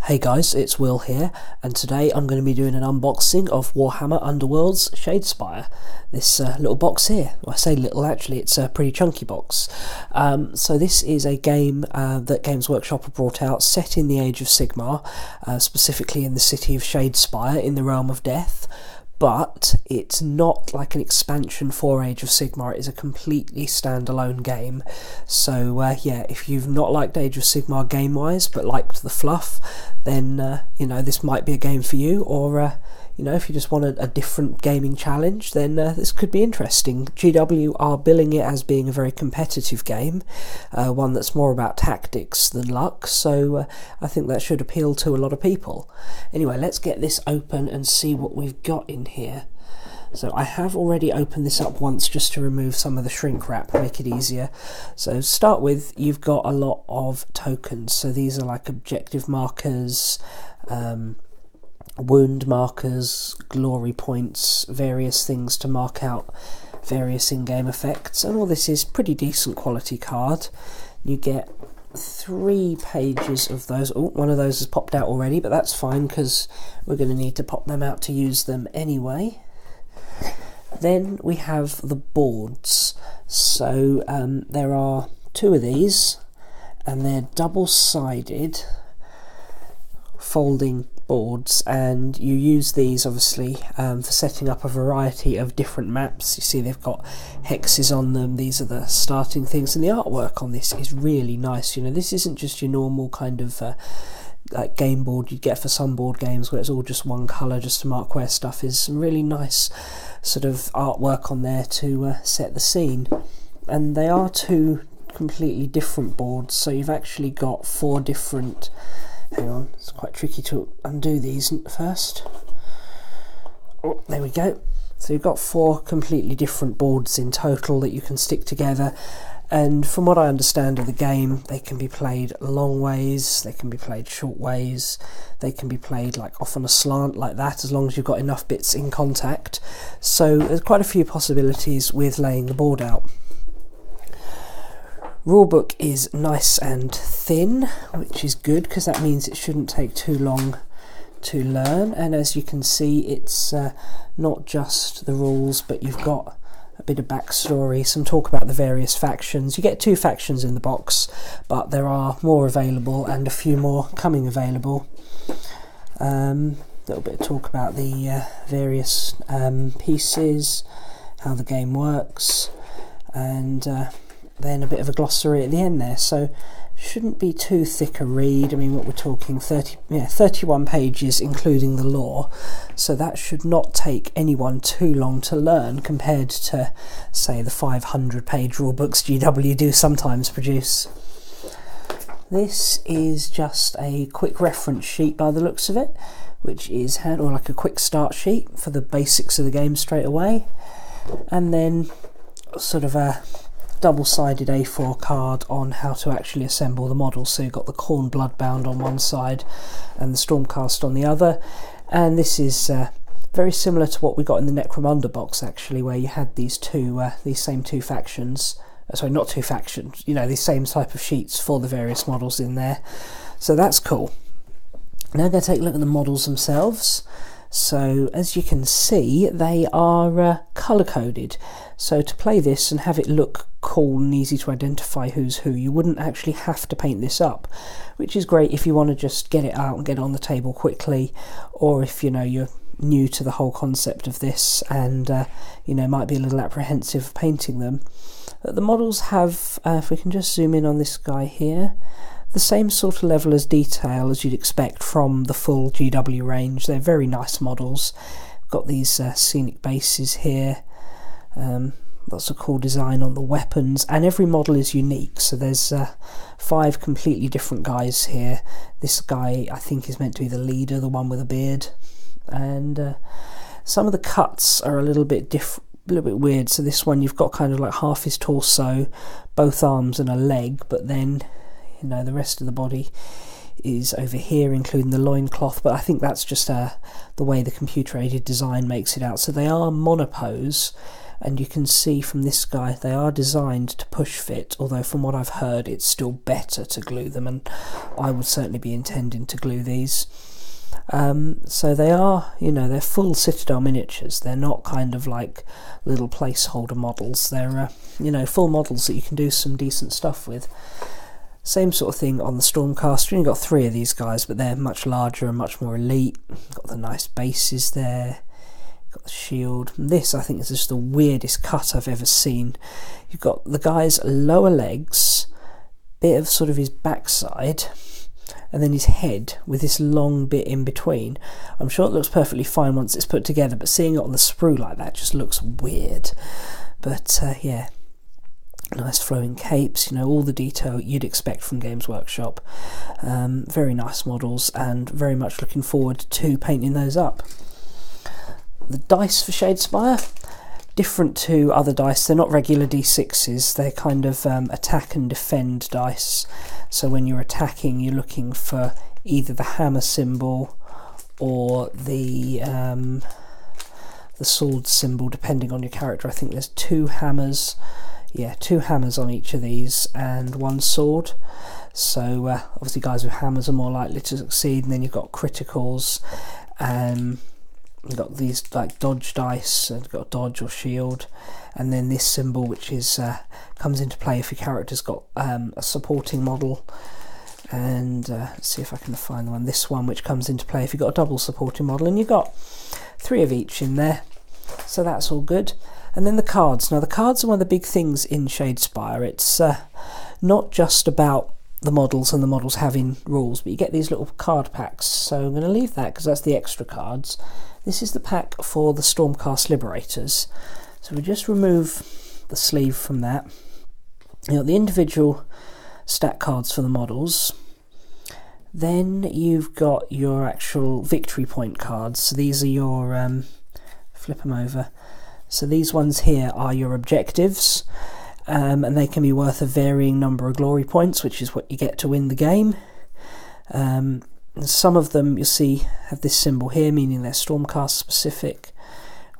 Hey guys, it's Will here, and today I'm going to be doing an unboxing of Warhammer Underworlds Shadespire. This little box here. Well, I say little, actually, it's a pretty chunky box. So this is a game that Games Workshop have brought out, set in the Age of Sigmar, specifically in the city of Shadespire, in the Realm of Death. But it's not like an expansion for Age of Sigmar, it is a completely standalone game. So yeah, if you've not liked Age of Sigmar game-wise, but liked the fluff, then you know, this might be a game for you, or you know, if you just want a different gaming challenge, then this could be interesting. GW are billing it as being a very competitive game, one that's more about tactics than luck, so I think that should appeal to a lot of people. Anyway, let's get this open and see what we've got in here. So I have already opened this up once just to remove some of the shrink wrap, make it easier. So to start with, you've got a lot of tokens. So these are like objective markers, wound markers, glory points, various things to mark out various in-game effects, and all this is pretty decent quality card. You get 3 pages of those. Oh, one of those has popped out already, but that's fine because we're going to need to pop them out to use them anyway. Then we have the boards. So there are 2 of these, and they're double-sided folding boards, and you use these obviously for setting up a variety of different maps. You see they've got hexes on them. These are the starting things, and the artwork on this is really nice. You know, this isn't just your normal kind of like game board you'd get for some board games where it's all just one colour just to mark where stuff is. Some really nice sort of artwork on there to set the scene, and they are 2 completely different boards. So you've actually got 4 different. Hang on, it's quite tricky to undo these first. Oh, there we go. So you've got 4 completely different boards in total that you can stick together, and from what I understand of the game, they can be played long ways, they can be played short ways, they can be played like off on a slant like that, as long as you've got enough bits in contact. So there's quite a few possibilities with laying the board out. Rulebook is nice and thin, which is good because that means it shouldn't take too long to learn, and as you can see, it's not just the rules, but you've got a bit of backstory, some talk about the various factions. You get 2 factions in the box, but there are more available and a few more coming available. A little bit of talk about the various pieces, how the game works, and then a bit of a glossary at the end there, so shouldn't be too thick a read. I mean, what we're talking, 31 pages including the lore, so that should not take anyone too long to learn compared to, say, the 500-page rulebooks GW do sometimes produce. This is just a quick reference sheet by the looks of it, which is or like a quick start sheet for the basics of the game straight away, and then sort of a double-sided A4 card on how to actually assemble the models. So you've got the Khorne Bloodbound on one side and the Stormcast on the other, and this is very similar to what we got in the Necromunda box actually, where you had these same 2 factions, sorry, not 2 factions, you know, these same type of sheets for the various models in there, so that's cool. Now I'm going to take a look at the models themselves. So as you can see, they are colour-coded. So to play this and have it look cool and easy to identify who's who, you wouldn't actually have to paint this up, which is great if you want to just get it out and get it on the table quickly, or if you know you're new to the whole concept of this and you know, might be a little apprehensive of painting them. But the models have, if we can just zoom in on this guy here, the same sort of level as detail as you'd expect from the full GW range. They're very nice models. Got these scenic bases here, lots of cool design on the weapons, and every model is unique. So there's 5 completely different guys here. This guy I think is meant to be the leader, the one with a beard, and some of the cuts are a little bit weird. So this one you've got kind of like half his torso, both arms and a leg, but then you know, the rest of the body is over here, including the loincloth, but I think that's just the way the computer-aided design makes it out. So they are monopose, and you can see from this guy they are designed to push fit, although from what I've heard it's still better to glue them, and I would certainly be intending to glue these. So they are, you know, they're full Citadel miniatures. They're not kind of like little placeholder models. They're, you know, full models that you can do some decent stuff with. Same sort of thing on the Stormcast. You've only got 3 of these guys, but they're much larger and much more elite. Got the nice bases there. Got the shield. And this, I think, is just the weirdest cut I've ever seen. You've got the guy's lower legs, bit of sort of his backside, and then his head with this long bit in between. I'm sure it looks perfectly fine once it's put together, but seeing it on the sprue like that just looks weird. But yeah, nice flowing capes, you know, all the detail you'd expect from Games Workshop. Very nice models, and very much looking forward to painting those up. The dice for Shadespire, different to other dice. They're not regular d6s, they're kind of attack and defend dice. So when you're attacking, you're looking for either the hammer symbol or the sword symbol, depending on your character. I think there's 2 hammers, yeah, 2 hammers on each of these, and 1 sword. So obviously guys with hammers are more likely to succeed, and then you've got criticals, you've got these like dodge dice, you've got dodge or shield, and then this symbol, which is comes into play if your character's got a supporting model. And let's see if I can find the one. This one, which comes into play if you've got a double supporting model, and you've got 3 of each in there. So that's all good. And then the cards. Now the cards are one of the big things in Shadespire. It's not just about the models and the models having rules, but you get these little card packs. So I'm going to leave that because that's the extra cards. This is the pack for the Stormcast Liberators. So we just remove the sleeve from that. You got the individual stat cards for the models. Then you've got your actual victory point cards. So these are your flip them over. So these ones here are your objectives, and they can be worth a varying number of glory points, which is what you get to win the game. Some of them, you'll see, have this symbol here, meaning they're Stormcast specific,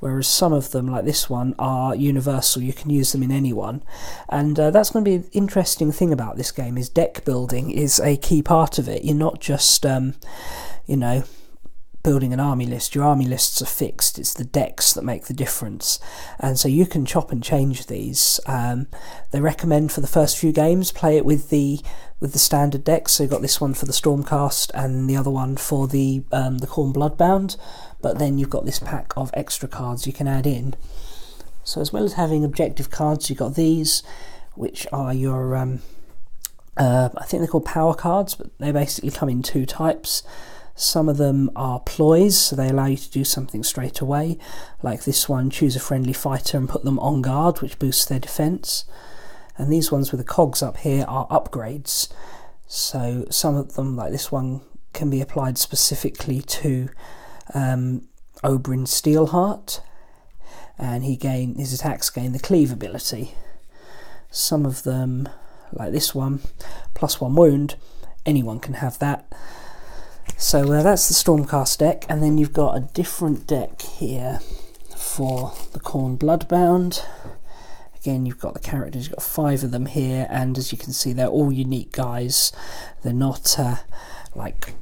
whereas some of them, like this one, are universal. You can use them in any one. And that's going to be an interesting thing about this game, is deck building is a key part of it. You're not just, you know, building an army list. Your army lists are fixed. It's the decks that make the difference, and so you can chop and change these. They recommend for the first few games play it with the standard decks. So you've got this one for the Stormcast and the other one for the Khorne Bloodbound, but then you've got this pack of extra cards you can add in. So as well as having objective cards, you've got these, which are your I think they're called power cards, but they basically come in 2 types. Some of them are ploys, so they allow you to do something straight away, like this one, choose a friendly fighter and put them on guard, which boosts their defense. And these ones with the cogs up here are upgrades. So some of them, like this one, can be applied specifically to Oberyn Steelheart, and his attacks gain the cleave ability. Some of them, like this one, +1 wound, anyone can have that. So that's the Stormcast deck, and then you've got a different deck here for the Khorne Bloodbound. Again, you've got the characters, you've got 5 of them here, and as you can see, they're all unique guys. They're not like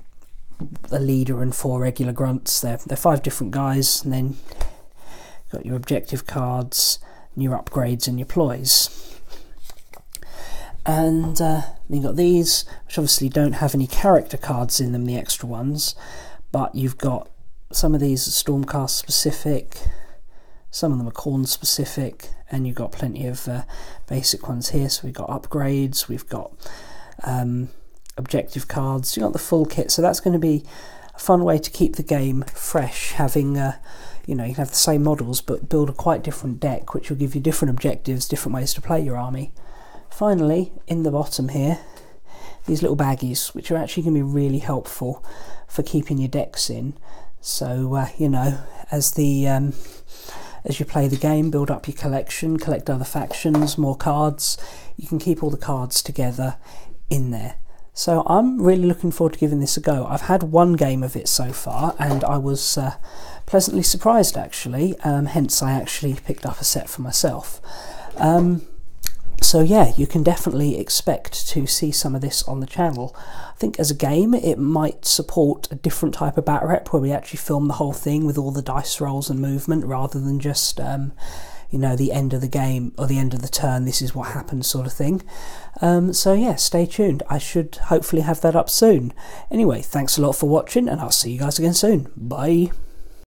a leader and 4 regular grunts. They're 5 different guys, and then you've got your objective cards, and your upgrades, and your ploys. And you've got these, which obviously don't have any character cards in them, the extra ones, but you've got some of these Stormcast specific, some of them are Khorne specific, and you've got plenty of basic ones here. So we've got upgrades, we've got objective cards, you've got the full kit. So that's going to be a fun way to keep the game fresh, having you know, you can have the same models but build a quite different deck, which will give you different objectives, different ways to play your army. Finally, in the bottom here, these little baggies, which are actually going to be really helpful for keeping your decks in. So you know, as you play the game, build up your collection, collect other factions, more cards. You can keep all the cards together in there. So I'm really looking forward to giving this a go. I've had one game of it so far, and I was pleasantly surprised actually, hence I actually picked up a set for myself. So yeah, you can definitely expect to see some of this on the channel. I think as a game it might support a different type of bat rep where we actually film the whole thing with all the dice rolls and movement rather than just you know, the end of the game or the end of the turn, this is what happens sort of thing. So yeah, stay tuned. I should hopefully have that up soon. Anyway, thanks a lot for watching, and I'll see you guys again soon. Bye.